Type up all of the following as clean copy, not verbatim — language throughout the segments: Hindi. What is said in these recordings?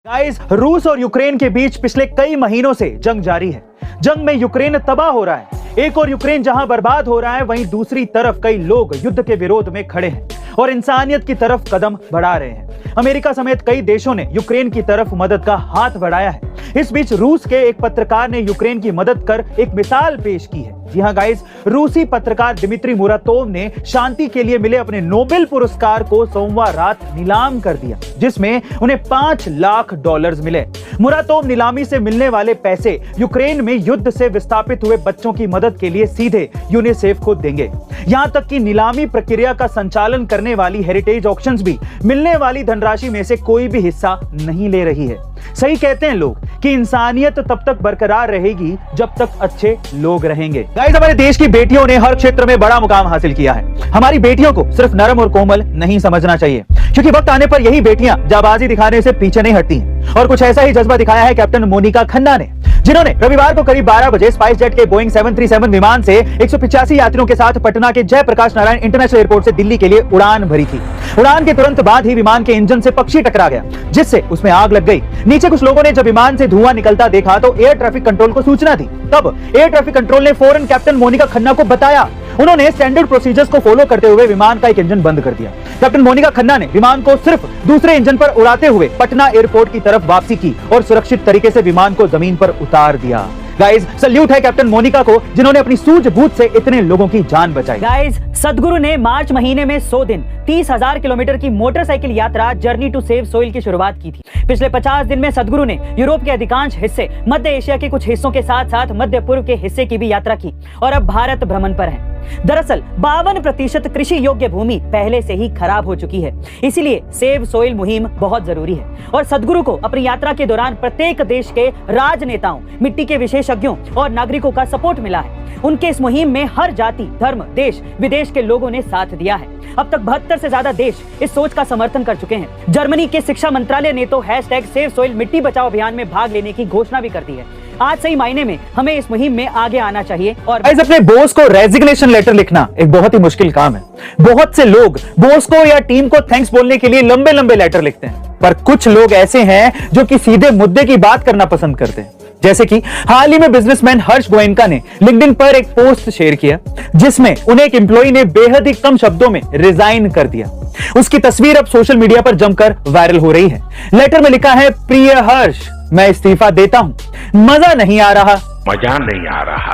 गाइस, रूस और यूक्रेन के बीच पिछले कई महीनों से जंग जारी है। जंग में यूक्रेन तबाह हो रहा है। एक और यूक्रेन जहां बर्बाद हो रहा है, वहीं दूसरी तरफ कई लोग युद्ध के विरोध में खड़े हैं और इंसानियत की तरफ कदम बढ़ा रहे हैं। अमेरिका समेत कई देशों ने यूक्रेन की तरफ मदद का हाथ बढ़ाया है। इस बीच रूस के एक पत्रकार ने यूक्रेन की मदद कर एक मिसाल पेश की है। जी हां गाइस, रूसी पत्रकार दिमित्री मुरातोव ने शांति के लिए मिले अपने नोबेल पुरस्कार को सोमवार रात नीलाम कर दिया, जिसमें उन्हें $5 लाख मिले। मुरातोव नीलामी से मिलने वाले पैसे यूक्रेन में युद्ध से विस्थापित हुए बच्चों की मदद के लिए सीधे यूनिसेफ को देंगे। यहां तक कि नीलामी प्रक्रिया का संचालन करने वाली हेरिटेज ऑक्शंस भी मिलने वाली धनराशि में से कोई भी हिस्सा नहीं ले रही है। सही कहते हैं लोग कि इंसानियत तब तक बरकरार रहेगी जब तक अच्छे लोग रहेंगे। गाइस, हमारे देश की बेटियों ने हर क्षेत्र में बड़ा मुकाम हासिल किया है। हमारी बेटियों को सिर्फ नरम और कोमल नहीं समझना चाहिए, क्योंकि वक्त आने पर यही बेटियां जाबाजी दिखाने से पीछे नहीं हटती हैं। और कुछ ऐसा ही जज्बा दिखाया है कैप्टन मोनिका खन्ना ने, जिन्होंने रविवार को करीब 12 बजे स्पाइस जेट के बोइंग 737 विमान से 185 यात्रियों के साथ पटना के जयप्रकाश नारायण इंटरनेशनल एयरपोर्ट से दिल्ली के लिए उड़ान भरी थी। उड़ान के तुरंत बाद ही विमान के इंजन से पक्षी टकरा गया, जिससे उसमें आग लग गई। नीचे कुछ लोगों ने जब विमान से धुआं निकलता देखा तो एयर ट्रैफिक कंट्रोल को सूचना दी। तब एयर ट्रैफिक कंट्रोल ने फौरन कैप्टन मोनिका खन्ना को बताया। उन्होंने स्टैंडर्ड प्रोसीजर्स को फॉलो करते हुए विमान का एक इंजन बंद कर दिया। कैप्टन मोनिका खन्ना ने विमान को सिर्फ दूसरे इंजन पर उड़ाते हुए पटना एयरपोर्ट की तरफ वापसी की और सुरक्षित तरीके से विमान को जमीन पर उतार दिया। गाइस, सल्यूट है कैप्टन मोनिका को, जिन्होंने अपनी सूझबूझ से इतने लोगों की जान बचाई। गाइस, सदगुरु ने मार्च महीने में 100 दिन 30,000 किलोमीटर की मोटरसाइकिल यात्रा जर्नी टू सेव सोइल की शुरुआत की थी। पिछले 50 दिन में सदगुरु ने यूरोप के अधिकांश हिस्से, मध्य एशिया के कुछ हिस्सों के साथ साथ मध्य पूर्व के हिस्से की भी यात्रा की और अब भारत भ्रमण पर हैं। दरअसल 52% कृषि योग्य भूमि पहले से ही खराब हो चुकी है, इसीलिए सेव सोइल मुहिम बहुत जरूरी है। और सदगुरु को अपनी यात्रा के दौरान प्रत्येक देश के राजनेताओं, मिट्टी के विशेषज्ञों और नागरिकों का सपोर्ट मिला है। उनके इस मुहिम में हर जाति, धर्म, देश विदेश के लोगों ने साथ दिया है। अब तक 72 से ज्यादा देश इस सोच का समर्थन कर चुके हैं। जर्मनी के शिक्षा मंत्रालय ने तो #सेव सोइल मिट्टी बचाओ अभियान में भाग लेने की घोषणा भी कर दी है। आज सही मायने में हमें इस मुहिम में आगे आना चाहिए। और अपने बॉस को रेजिग्नेशन लेटर लिखना एक बहुत ही मुश्किल काम है। बहुत से लोग बॉस को या टीम को थैंक्स बोलने के लिए लंबे लंबे लेटर लिखते हैं, पर कुछ लोग ऐसे हैं जो कि सीधे मुद्दे की बात करना पसंद करते हैं। जैसे कि हाल ही में बिजनेसमैन हर्ष गोयनका ने लिंक्डइन पर एक पोस्ट शेयर किया, जिसमें उन्हें एक एम्प्लॉई ने बेहद ही कम शब्दों में रिजाइन कर दिया। उसकी तस्वीर अब सोशल मीडिया पर जमकर वायरल हो रही है। लेटर में लिखा है, प्रिय हर्ष, मैं इस्तीफा देता हूं, मजा नहीं आ रहा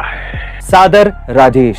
है, सादर राजेश।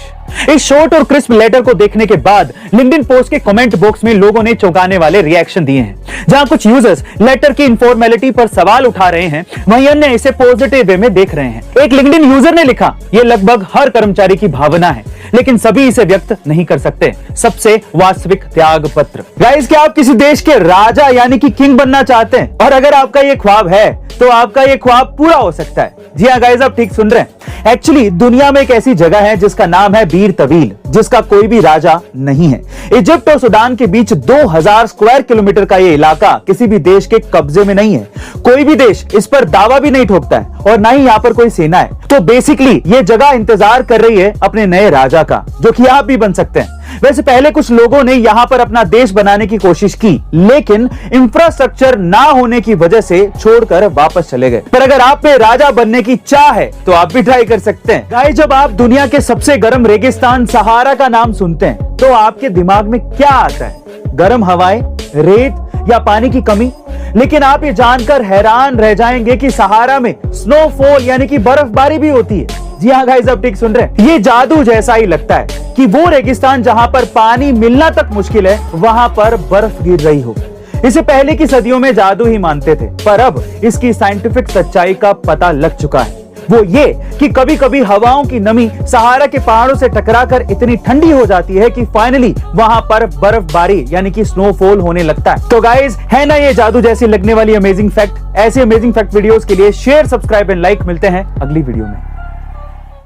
इस शॉर्ट और क्रिस्प लेटर को देखने के बाद लिंक्डइन पोस्ट के कमेंट बॉक्स में लोगों ने चौंकाने वाले रिएक्शन दिए हैं। जहां कुछ यूजर्स लेटर की इनफॉर्मेलिटी पर सवाल उठा रहे हैं, वहीं अन्य इसे पॉजिटिव वे में देख रहे हैं। एक लिंक्डइन यूजर ने लिखा, यह लगभग हर कर्मचारी की भावना है, लेकिन सभी इसे व्यक्त नहीं कर सकते। सबसे वास्तविक त्याग पत्र। गाइस, क्या आप किसी देश के राजा यानी कि किंग बनना चाहते हैं? और अगर आपका ये ख्वाब है तो आपका ये ख्वाब पूरा हो सकता है। जी हाँ गाइस, आप ठीक सुन रहे हैं। एक्चुअली दुनिया में एक ऐसी जगह है जिसका नाम है बीर तवील, जिसका कोई भी राजा नहीं है। इजिप्ट और सूडान के बीच 2000 स्क्वायर किलोमीटर का ये इलाका किसी भी देश के कब्जे में नहीं है। कोई भी देश इस पर दावा भी नहीं ठोकता है और ना ही यहाँ पर कोई सेना है। तो बेसिकली ये जगह इंतजार कर रही है अपने नए राजा का, जो कि आप भी बन सकते हैं। वैसे पहले कुछ लोगों ने यहां पर अपना देश बनाने की कोशिश की, लेकिन इंफ्रास्ट्रक्चर ना होने की वजह से छोड़कर वापस चले गए। पर अगर आप में राजा बनने की चाह है तो आप भी ट्राई कर सकते हैं। गाइस, जब आप दुनिया के सबसे गर्म रेगिस्तान सहारा का नाम सुनते हैं तो आपके दिमाग में क्या आता है? गर्म हवाएं, रेत या पानी की कमी? लेकिन आप ये जानकर हैरान रह जाएंगे कि सहारा में स्नोफॉल यानी कि बर्फबारी भी होती है। जी हाँ गाइस, आप ठीक सुन रहे हैं। ये जादू जैसा ही लगता है कि वो रेगिस्तान जहां पर पानी मिलना तक मुश्किल है, वहां पर बर्फ गिर रही हो। इसे पहले की सदियों में जादू ही मानते थे, पर अब इसकी साइंटिफिक सच्चाई का पता लग चुका है। वो ये कि कभी कभी हवाओं की नमी सहारा के पहाड़ों से टकराकर इतनी ठंडी हो जाती है कि फाइनली वहां पर बर्फबारी यानी कि स्नोफॉल होने लगता है। तो गाइस, है ना ये जादू जैसी लगने वाली अमेजिंग फैक्ट? ऐसे अमेजिंग फैक्ट वीडियोस के लिए शेयर, सब्सक्राइब एंड लाइक। मिलते हैं अगली वीडियो में।